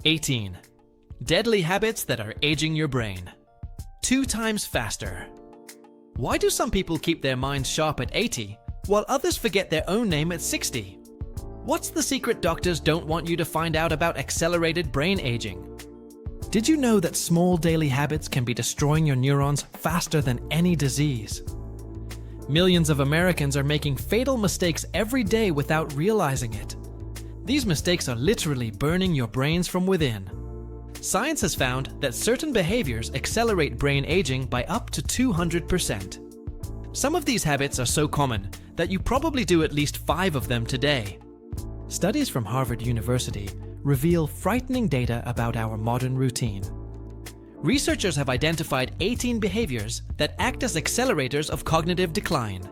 18. Deadly habits that are aging your brain. 2 times faster. Why do some people keep their minds sharp at 80, while others forget their own name at 60? What's the secret doctors don't want you to find out about accelerated brain aging? Did you know that small daily habits can be destroying your neurons faster than any disease? Millions of Americans are making fatal mistakes every day without realizing it. These mistakes are literally burning your brains from within. Science has found that certain behaviors accelerate brain aging by up to 200%. Some of these habits are so common that you probably do at least 5 of them today. Studies from Harvard University reveal frightening data about our modern routine. Researchers have identified 18 behaviors that act as accelerators of cognitive decline.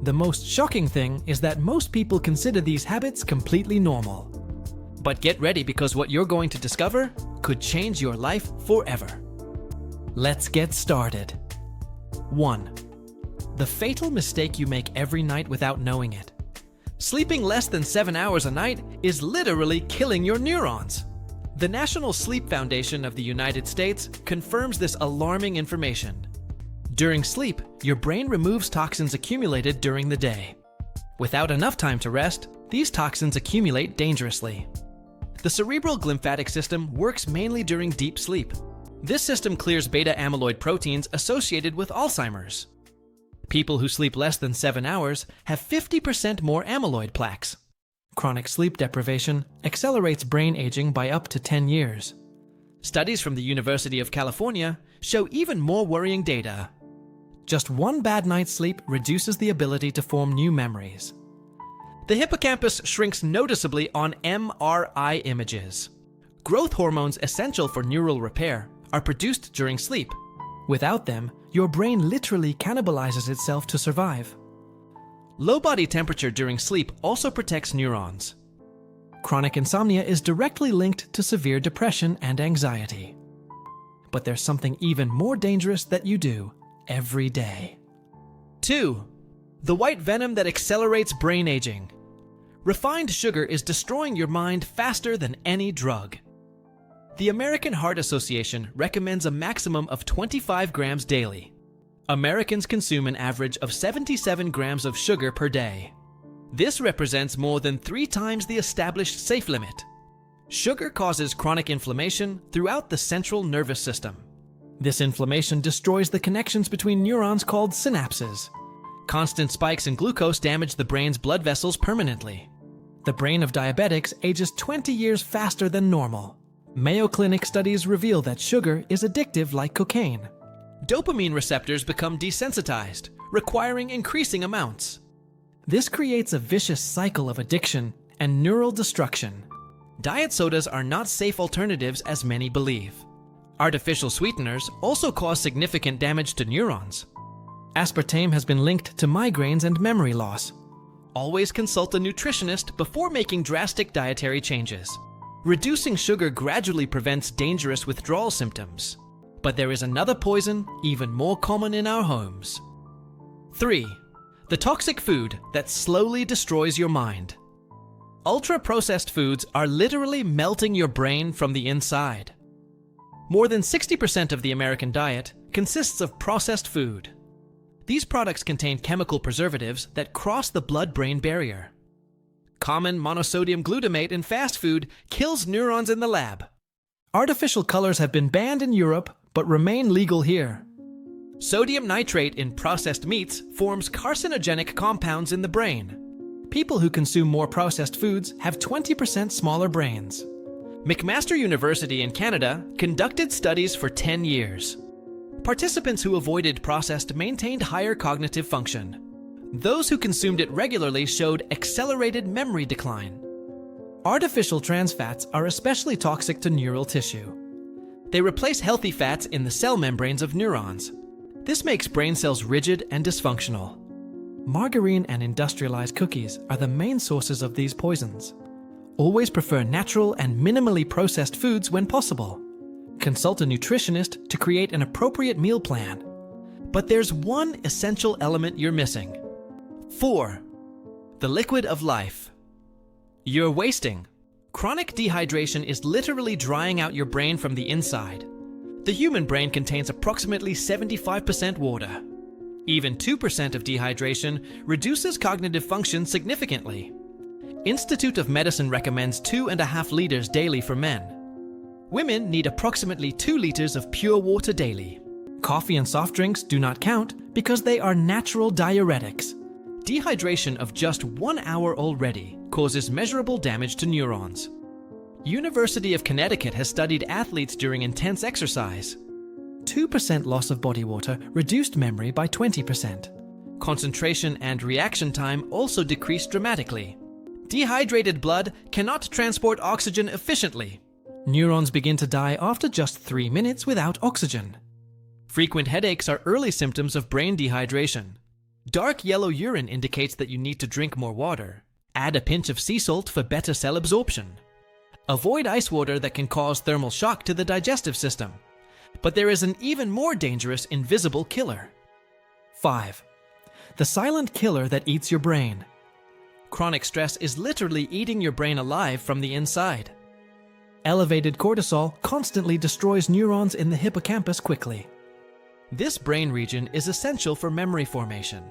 The most shocking thing is that most people consider these habits completely normal. But get ready, because what you're going to discover could change your life forever. Let's get started. 1. The fatal mistake you make every night without knowing it. Sleeping less than 7 hours a night is literally killing your neurons. The National Sleep Foundation of the United States confirms this alarming information. During sleep, your brain removes toxins accumulated during the day. Without enough time to rest, these toxins accumulate dangerously. The cerebral glymphatic system works mainly during deep sleep. This system clears beta amyloid proteins associated with Alzheimer's. People who sleep less than 7 hours have 50% more amyloid plaques. Chronic sleep deprivation accelerates brain aging by up to 10 years. Studies from the University of California show even more worrying data. Just 1 bad night's sleep reduces the ability to form new memories. The hippocampus shrinks noticeably on MRI images. Growth hormones essential for neural repair are produced during sleep. Without them, your brain literally cannibalizes itself to survive. Low body temperature during sleep also protects neurons. Chronic insomnia is directly linked to severe depression and anxiety. But there's something even more dangerous that you do every day. 2. The white venom that accelerates brain aging. Refined sugar is destroying your mind faster than any drug. The American Heart Association recommends a maximum of 25 grams daily. Americans consume an average of 77 grams of sugar per day. This represents more than 3 times the established safe limit. Sugar causes chronic inflammation throughout the central nervous system. This inflammation destroys the connections between neurons called synapses. Constant spikes in glucose damage the brain's blood vessels permanently. The brain of diabetics ages 20 years faster than normal. Mayo Clinic studies reveal that sugar is addictive like cocaine. Dopamine receptors become desensitized, requiring increasing amounts. This creates a vicious cycle of addiction and neural destruction. Diet sodas are not safe alternatives as many believe. Artificial sweeteners also cause significant damage to neurons. Aspartame has been linked to migraines and memory loss. Always consult a nutritionist before making drastic dietary changes. Reducing sugar gradually prevents dangerous withdrawal symptoms. But there is another poison even more common in our homes. 3. The toxic food that slowly destroys your mind. Ultra-processed foods are literally melting your brain from the inside. More than 60% of the American diet consists of processed food. These products contain chemical preservatives that cross the blood-brain barrier. Common monosodium glutamate in fast food kills neurons in the lab. Artificial colors have been banned in Europe but remain legal here. Sodium nitrate in processed meats forms carcinogenic compounds in the brain. People who consume more processed foods have 20% smaller brains. McMaster University in Canada conducted studies for 10 years. Participants who avoided processed maintained higher cognitive function. Those who consumed it regularly showed accelerated memory decline. Artificial trans fats are especially toxic to neural tissue. They replace healthy fats in the cell membranes of neurons. This makes brain cells rigid and dysfunctional. Margarine and industrialized cookies are the main sources of these poisons. Always prefer natural and minimally processed foods when possible. Consult a nutritionist to create an appropriate meal plan. But there's one essential element you're missing. 4. The liquid of life. You're wasting Chronic dehydration is literally drying out your brain from the inside. The human brain contains approximately 75% water. Even 2% of dehydration reduces cognitive function significantly. Institute of Medicine recommends 2.5 liters daily for men. Women need approximately 2 liters of pure water daily. Coffee and soft drinks do not count because they are natural diuretics. Dehydration of just 1 hour already causes measurable damage to neurons. University of Connecticut has studied athletes during intense exercise. 2% loss of body water reduced memory by 20%. Concentration and reaction time also decreased dramatically. Dehydrated blood cannot transport oxygen efficiently. Neurons begin to die after just 3 minutes without oxygen. Frequent headaches are early symptoms of brain dehydration. Dark yellow urine indicates that you need to drink more water. Add a pinch of sea salt for better cell absorption. Avoid ice water that can cause thermal shock to the digestive system. But there is an even more dangerous invisible killer. 5. The silent killer that eats your brain. Chronic stress is literally eating your brain alive from the inside. Elevated cortisol constantly destroys neurons in the hippocampus quickly. This brain region is essential for memory formation.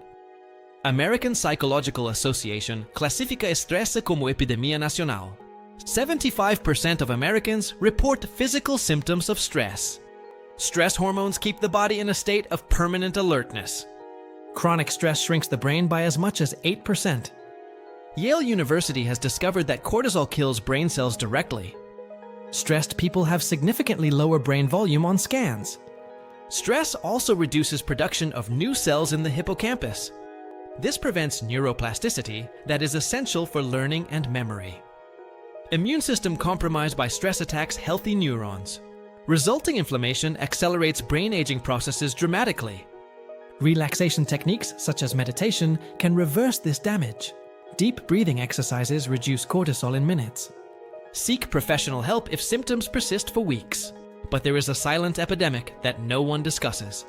American Psychological Association clasifica estresse como epidemia nacional. 75% of Americans report physical symptoms of stress. Stress hormones keep the body in a state of permanent alertness. Chronic stress shrinks the brain by as much as 8%. Yale University has discovered that cortisol kills brain cells directly. Stressed people have significantly lower brain volume on scans. Stress also reduces production of new cells in the hippocampus. This prevents neuroplasticity that is essential for learning and memory. Immune system compromised by stress attacks healthy neurons. Resulting inflammation accelerates brain aging processes dramatically. Relaxation techniques such as meditation can reverse this damage. Deep breathing exercises reduce cortisol in minutes. Seek professional help if symptoms persist for weeks. But there is a silent epidemic that no one discusses.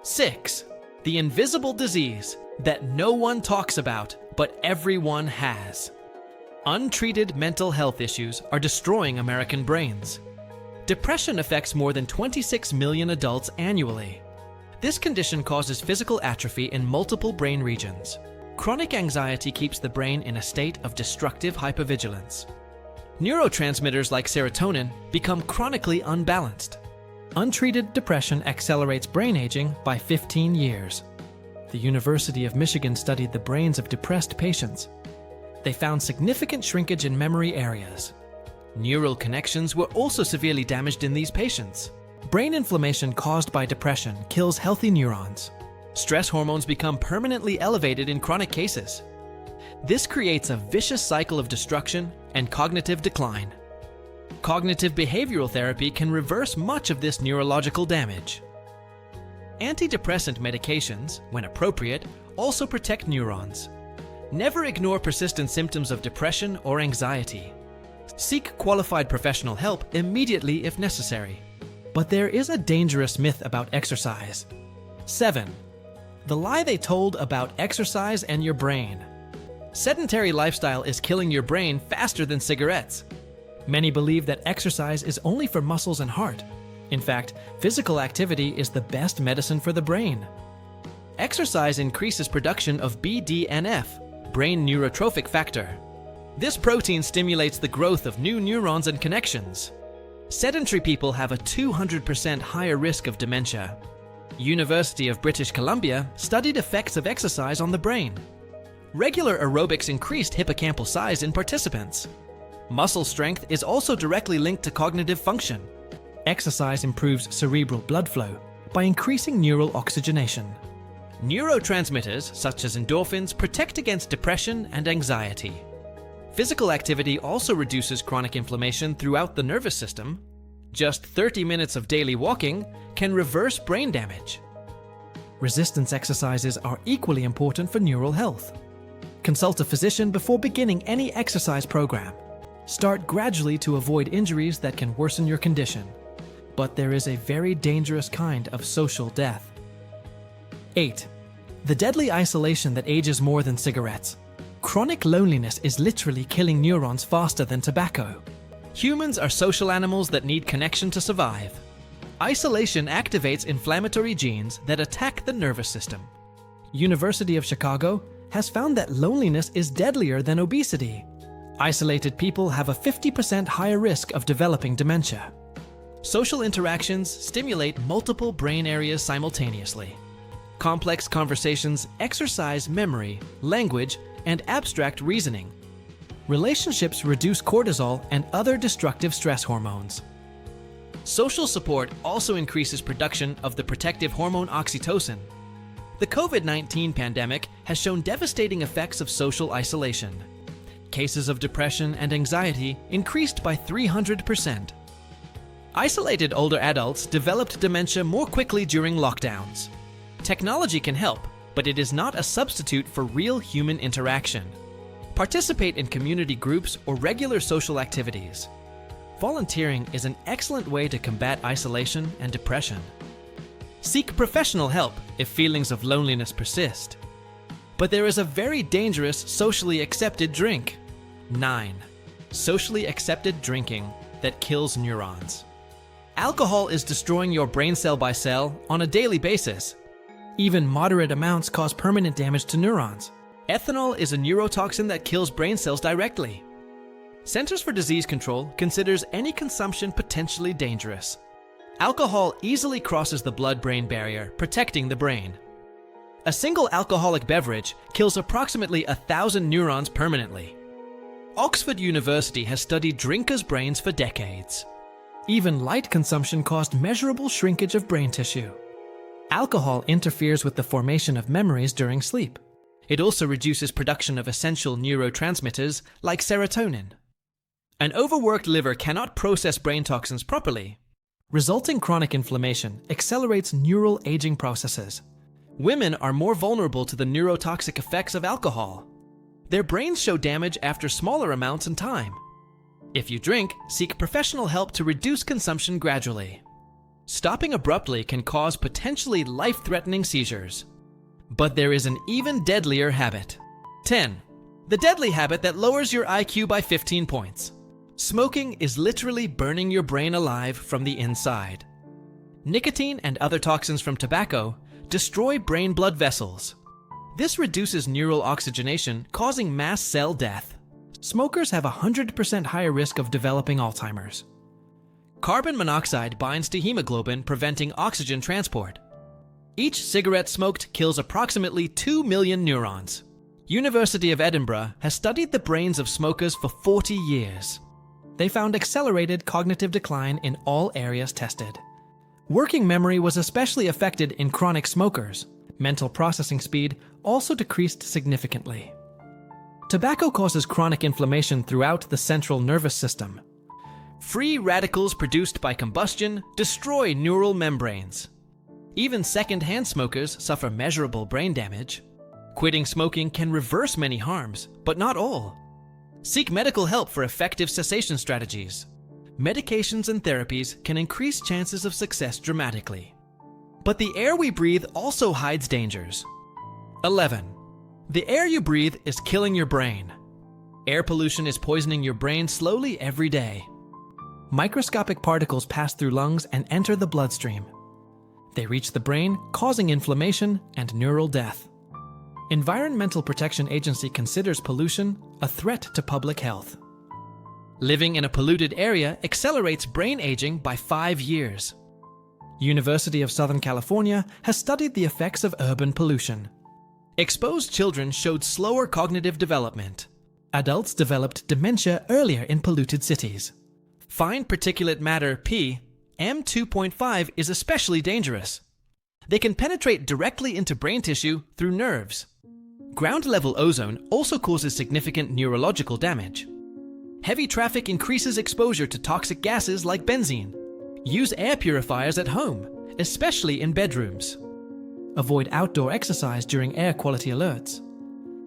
6. The invisible disease that no one talks about, but everyone has. Untreated mental health issues are destroying American brains. Depression affects more than 26 million adults annually. This condition causes physical atrophy in multiple brain regions. Chronic anxiety keeps the brain in a state of destructive hypervigilance. Neurotransmitters like serotonin become chronically unbalanced. Untreated depression accelerates brain aging by 15 years. The University of Michigan studied the brains of depressed patients. They found significant shrinkage in memory areas. Neural connections were also severely damaged in these patients. Brain inflammation caused by depression kills healthy neurons. Stress hormones become permanently elevated in chronic cases. This creates a vicious cycle of destruction and cognitive decline. Cognitive behavioral therapy can reverse much of this neurological damage. Antidepressant medications, when appropriate, also protect neurons. Never ignore persistent symptoms of depression or anxiety. Seek qualified professional help immediately if necessary. But there is a dangerous myth about exercise. 7. The lie they told about exercise and your brain. Sedentary lifestyle is killing your brain faster than cigarettes. Many believe that exercise is only for muscles and heart. In fact, physical activity is the best medicine for the brain. Exercise increases production of BDNF, brain neurotrophic factor. This protein stimulates the growth of new neurons and connections. Sedentary people have a 200% higher risk of dementia. University of British Columbia studied effects of exercise on the brain. Regular aerobics increased hippocampal size in participants. Muscle strength is also directly linked to cognitive function. Exercise improves cerebral blood flow by increasing neural oxygenation. Neurotransmitters such as endorphins protect against depression and anxiety. Physical activity also reduces chronic inflammation throughout the nervous system. Just 30 minutes of daily walking can reverse brain damage. Resistance exercises are equally important for neural health. Consult a physician before beginning any exercise program. Start gradually to avoid injuries that can worsen your condition. But there is a very dangerous kind of social death. 8. The deadly isolation that ages more than cigarettes. Chronic loneliness is literally killing neurons faster than tobacco. Humans are social animals that need connection to survive. Isolation activates inflammatory genes that attack the nervous system. University of Chicago has found that loneliness is deadlier than obesity. Isolated people have a 50% higher risk of developing dementia. Social interactions stimulate multiple brain areas simultaneously. Complex conversations exercise memory, language, and abstract reasoning. Relationships reduce cortisol and other destructive stress hormones. Social support also increases production of the protective hormone oxytocin. The COVID-19 pandemic has shown devastating effects of social isolation. Cases of depression and anxiety increased by 300%. Isolated older adults developed dementia more quickly during lockdowns. Technology can help, but it is not a substitute for real human interaction. Participate in community groups or regular social activities. Volunteering is an excellent way to combat isolation and depression. Seek professional help if feelings of loneliness persist. But there is a very dangerous socially accepted drink. 9. Socially accepted drinking that kills neurons. Alcohol is destroying your brain cell by cell on a daily basis. Even moderate amounts cause permanent damage to neurons. Ethanol is a neurotoxin that kills brain cells directly. Centers for Disease Control considers any consumption potentially dangerous. Alcohol easily crosses the blood-brain barrier, protecting the brain. A single alcoholic beverage kills approximately 1,000 neurons permanently. Oxford University has studied drinkers' brains for decades. Even light consumption caused measurable shrinkage of brain tissue. Alcohol interferes with the formation of memories during sleep. It also reduces production of essential neurotransmitters like serotonin. An overworked liver cannot process brain toxins properly. Resulting chronic inflammation accelerates neural aging processes. Women are more vulnerable to the neurotoxic effects of alcohol. Their brains show damage after smaller amounts in time. If you drink, seek professional help to reduce consumption gradually. Stopping abruptly can cause potentially life-threatening seizures. But there is an even deadlier habit. 10. The deadly habit that lowers your IQ by 15 points. Smoking is literally burning your brain alive from the inside. Nicotine and other toxins from tobacco destroy brain blood vessels. This reduces neural oxygenation, causing mass cell death. Smokers have a 100% higher risk of developing Alzheimer's. Carbon monoxide binds to hemoglobin, preventing oxygen transport. Each cigarette smoked kills approximately 2 million neurons. University of Edinburgh has studied the brains of smokers for 40 years. They found accelerated cognitive decline in all areas tested. Working memory was especially affected in chronic smokers. Mental processing speed also decreased significantly. Tobacco causes chronic inflammation throughout the central nervous system. Free radicals produced by combustion destroy neural membranes. Even second-hand smokers suffer measurable brain damage. Quitting smoking can reverse many harms, but not all. Seek medical help for effective cessation strategies. Medications and therapies can increase chances of success dramatically. But the air we breathe also hides dangers. 11. The air you breathe is killing your brain. Air pollution is poisoning your brain slowly every day. Microscopic particles pass through lungs and enter the bloodstream. They reach the brain, causing inflammation and neural death. Environmental Protection Agency considers pollution a threat to public health. Living in a polluted area accelerates brain aging by 5 years. University of Southern California has studied the effects of urban pollution. Exposed children showed slower cognitive development. Adults developed dementia earlier in polluted cities. Fine particulate matter PM2.5 is especially dangerous. They can penetrate directly into brain tissue through nerves. Ground-level ozone also causes significant neurological damage. Heavy traffic increases exposure to toxic gases like benzene. Use air purifiers at home, especially in bedrooms. Avoid outdoor exercise during air quality alerts.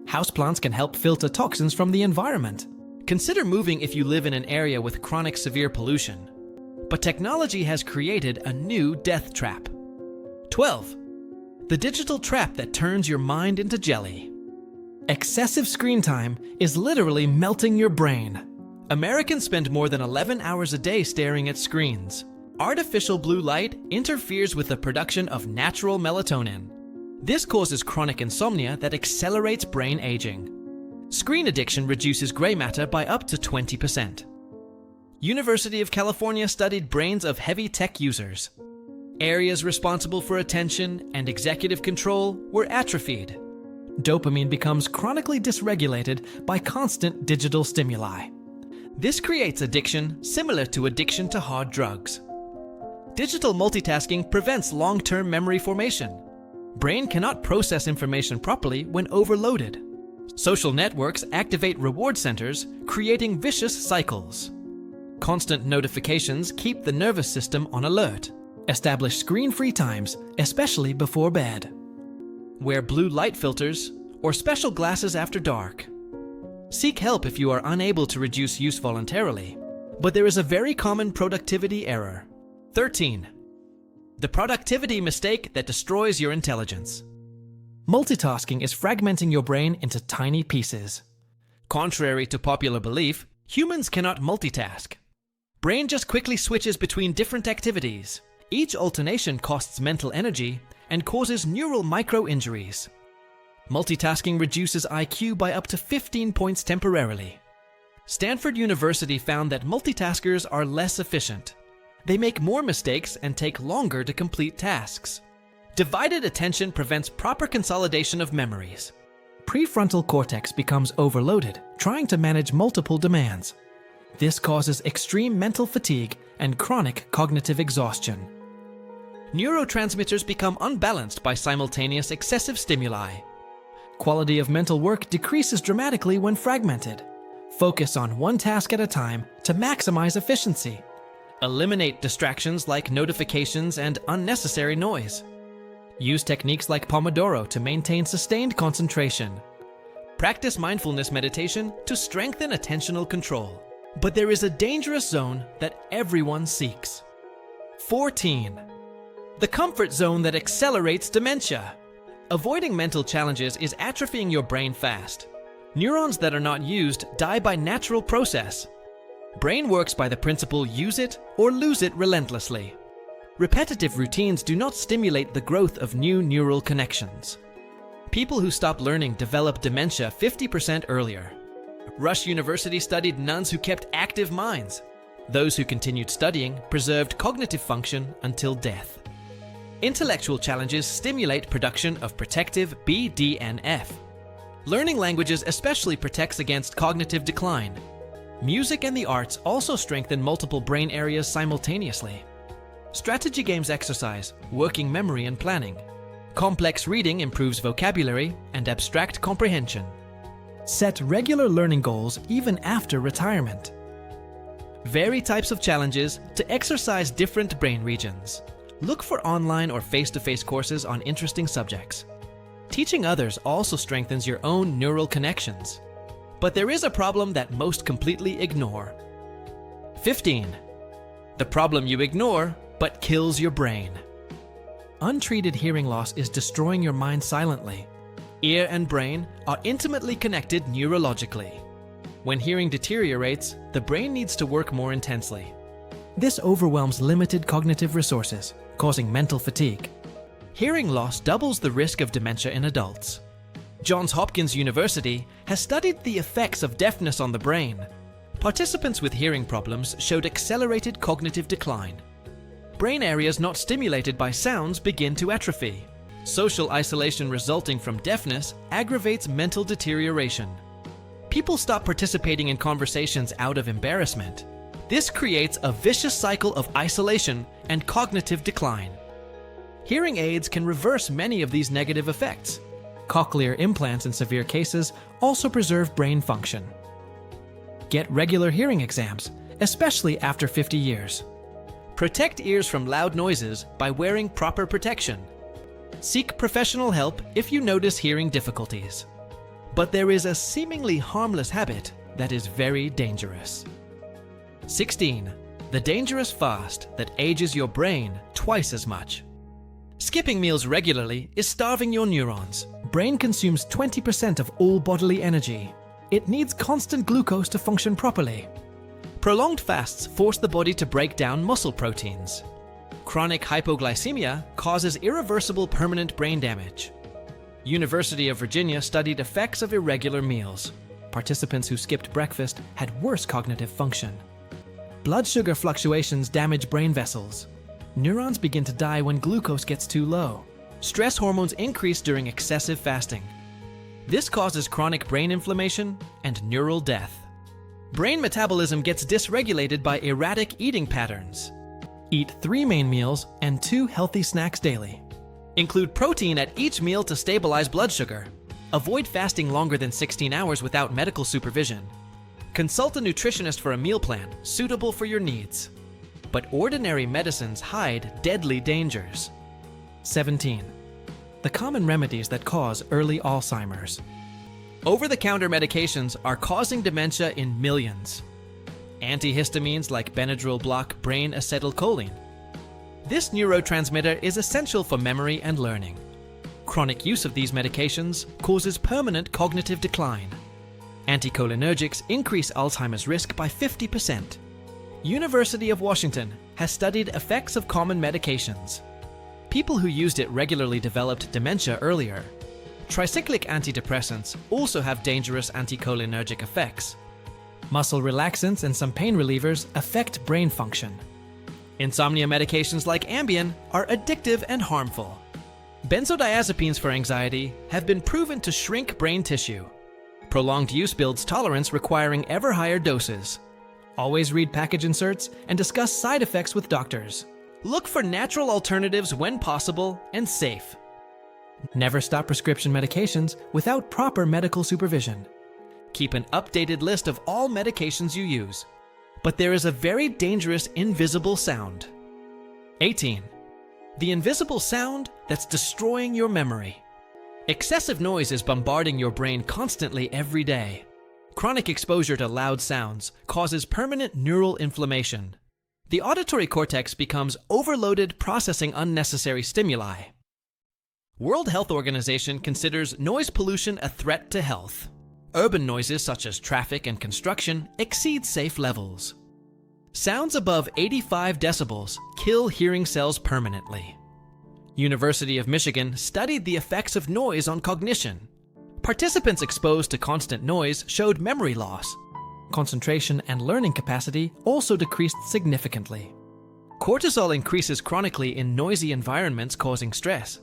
Houseplants can help filter toxins from the environment. Consider moving if you live in an area with chronic severe pollution. But technology has created a new death trap. 12. The digital trap that turns your mind into jelly. Excessive screen time is literally melting your brain. Americans spend more than 11 hours a day staring at screens. Artificial blue light interferes with the production of natural melatonin. This causes chronic insomnia that accelerates brain aging. Screen addiction reduces gray matter by up to 20%. University of California studied brains of heavy tech users. Areas responsible for attention and executive control were atrophied. Dopamine becomes chronically dysregulated by constant digital stimuli. This creates addiction similar to addiction to hard drugs. Digital multitasking prevents long-term memory formation. Brain cannot process information properly when overloaded. Social networks activate reward centers, creating vicious cycles. Constant notifications keep the nervous system on alert. Establish screen-free times, especially before bed. Wear blue light filters or special glasses after dark. Seek help if you are unable to reduce use voluntarily. But there is a very common productivity error. 13. The productivity mistake that destroys your intelligence. Multitasking is fragmenting your brain into tiny pieces. Contrary to popular belief, humans cannot multitask. Brain just quickly switches between different activities. Each alternation costs mental energy and causes neural micro-injuries. Multitasking reduces IQ by up to 15 points temporarily. Stanford University found that multitaskers are less efficient. They make more mistakes and take longer to complete tasks. Divided attention prevents proper consolidation of memories. Prefrontal cortex becomes overloaded, trying to manage multiple demands. This causes extreme mental fatigue and chronic cognitive exhaustion. Neurotransmitters become unbalanced by simultaneous excessive stimuli. Quality of mental work decreases dramatically when fragmented. Focus on one task at a time to maximize efficiency. Eliminate distractions like notifications and unnecessary noise. Use techniques like Pomodoro to maintain sustained concentration. Practice mindfulness meditation to strengthen attentional control. But there is a dangerous zone that everyone seeks. 14. The comfort zone that accelerates dementia. Avoiding mental challenges is atrophying your brain fast. Neurons that are not used die by natural process. Brain works by the principle use it or lose it relentlessly. Repetitive routines do not stimulate the growth of new neural connections. People who stop learning develop dementia 50% earlier. Rush University studied nuns who kept active minds. Those who continued studying preserved cognitive function until death. Intellectual challenges stimulate production of protective BDNF. Learning languages especially protects against cognitive decline. Music and the arts also strengthen multiple brain areas simultaneously. Strategy games exercise working memory and planning. Complex reading improves vocabulary and abstract comprehension. Set regular learning goals even after retirement. Vary types of challenges to exercise different brain regions. Look for online or face-to-face courses on interesting subjects. Teaching others also strengthens your own neural connections. But there is a problem that most completely ignore. 15. The problem you ignore, but kills your brain. Untreated hearing loss is destroying your mind silently. Ear and brain are intimately connected neurologically. When hearing deteriorates, the brain needs to work more intensely. This overwhelms limited cognitive resources, causing mental fatigue. Hearing loss doubles the risk of dementia in adults. Johns Hopkins University has studied the effects of deafness on the brain. Participants with hearing problems showed accelerated cognitive decline. Brain areas not stimulated by sounds begin to atrophy. Social isolation resulting from deafness aggravates mental deterioration. People stop participating in conversations out of embarrassment. This creates a vicious cycle of isolation and cognitive decline. Hearing aids can reverse many of these negative effects. Cochlear implants in severe cases also preserve brain function. Get regular hearing exams, especially after 50 years. Protect ears from loud noises by wearing proper protection. Seek professional help if you notice hearing difficulties. But there is a seemingly harmless habit that is very dangerous. 16. The dangerous fast that ages your brain twice as much. Skipping meals regularly is starving your neurons. Brain consumes 20% of all bodily energy. It needs constant glucose to function properly. Prolonged fasts force the body to break down muscle proteins. Chronic hypoglycemia causes irreversible permanent brain damage. University of Virginia studied effects of irregular meals. Participants who skipped breakfast had worse cognitive function. Blood sugar fluctuations damage brain vessels. Neurons begin to die when glucose gets too low. Stress hormones increase during excessive fasting. This causes chronic brain inflammation and neural death. Brain metabolism gets dysregulated by erratic eating patterns. Eat 3 main meals and 2 healthy snacks daily. Include protein at each meal to stabilize blood sugar. Avoid fasting longer than 16 hours without medical supervision. Consult a nutritionist for a meal plan suitable for your needs. But ordinary medicines hide deadly dangers. 17. The common remedies that cause early Alzheimer's. Over-the-counter medications are causing dementia in millions. Antihistamines like Benadryl block brain acetylcholine. This neurotransmitter is essential for memory and learning. Chronic use of these medications causes permanent cognitive decline. Anticholinergics increase Alzheimer's risk by 50%. University of Washington has studied effects of common medications. People who used it regularly developed dementia earlier. Tricyclic antidepressants also have dangerous anticholinergic effects. Muscle relaxants and some pain relievers affect brain function. Insomnia medications like Ambien are addictive and harmful. Benzodiazepines for anxiety have been proven to shrink brain tissue. Prolonged use builds tolerance, requiring ever higher doses. Always read package inserts and discuss side effects with doctors. Look for natural alternatives when possible and safe. Never stop prescription medications without proper medical supervision. Keep an updated list of all medications you use. But there is a very dangerous invisible sound. 18. The invisible sound that's destroying your memory. Excessive noise is bombarding your brain constantly every day. Chronic exposure to loud sounds causes permanent neural inflammation. The auditory cortex becomes overloaded processing unnecessary stimuli. World Health Organization considers noise pollution a threat to health. Urban noises such as traffic and construction exceed safe levels. Sounds above 85 decibels kill hearing cells permanently. University of Michigan studied the effects of noise on cognition. Participants exposed to constant noise showed memory loss. Concentration and learning capacity also decreased significantly. Cortisol increases chronically in noisy environments, causing stress.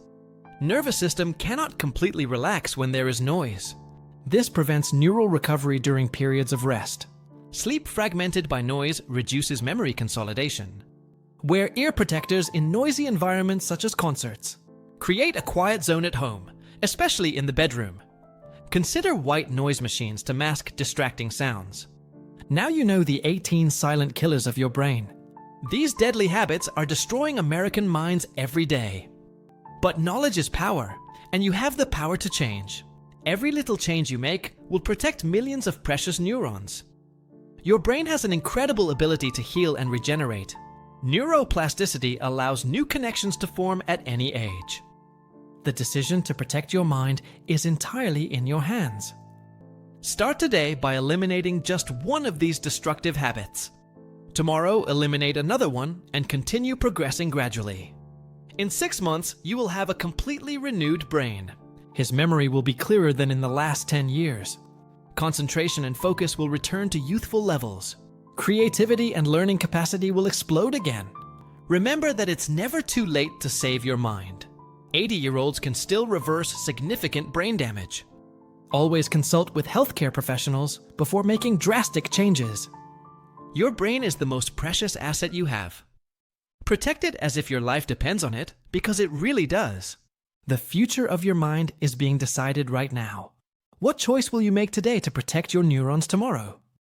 Nervous system cannot completely relax when there is noise. This prevents neural recovery during periods of rest. Sleep fragmented by noise reduces memory consolidation. Wear ear protectors in noisy environments such as concerts. Create a quiet zone at home, especially in the bedroom. Consider white noise machines to mask distracting sounds. Now you know the 18 silent killers of your brain. These deadly habits are destroying American minds every day. But knowledge is power, and you have the power to change. Every little change you make will protect millions of precious neurons. Your brain has an incredible ability to heal and regenerate. Neuroplasticity allows new connections to form at any age. The decision to protect your mind is entirely in your hands. Start today by eliminating just one of these destructive habits. Tomorrow, eliminate another one and continue progressing gradually. In 6 months, you will have a completely renewed brain. His memory will be clearer than in the last 10 years. Concentration and focus will return to youthful levels. Creativity and learning capacity will explode again. Remember that it's never too late to save your mind. 80-year-olds can still reverse significant brain damage. Always consult with healthcare professionals before making drastic changes. Your brain is the most precious asset you have. Protect it as if your life depends on it, because it really does. The future of your mind is being decided right now. What choice will you make today to protect your neurons tomorrow?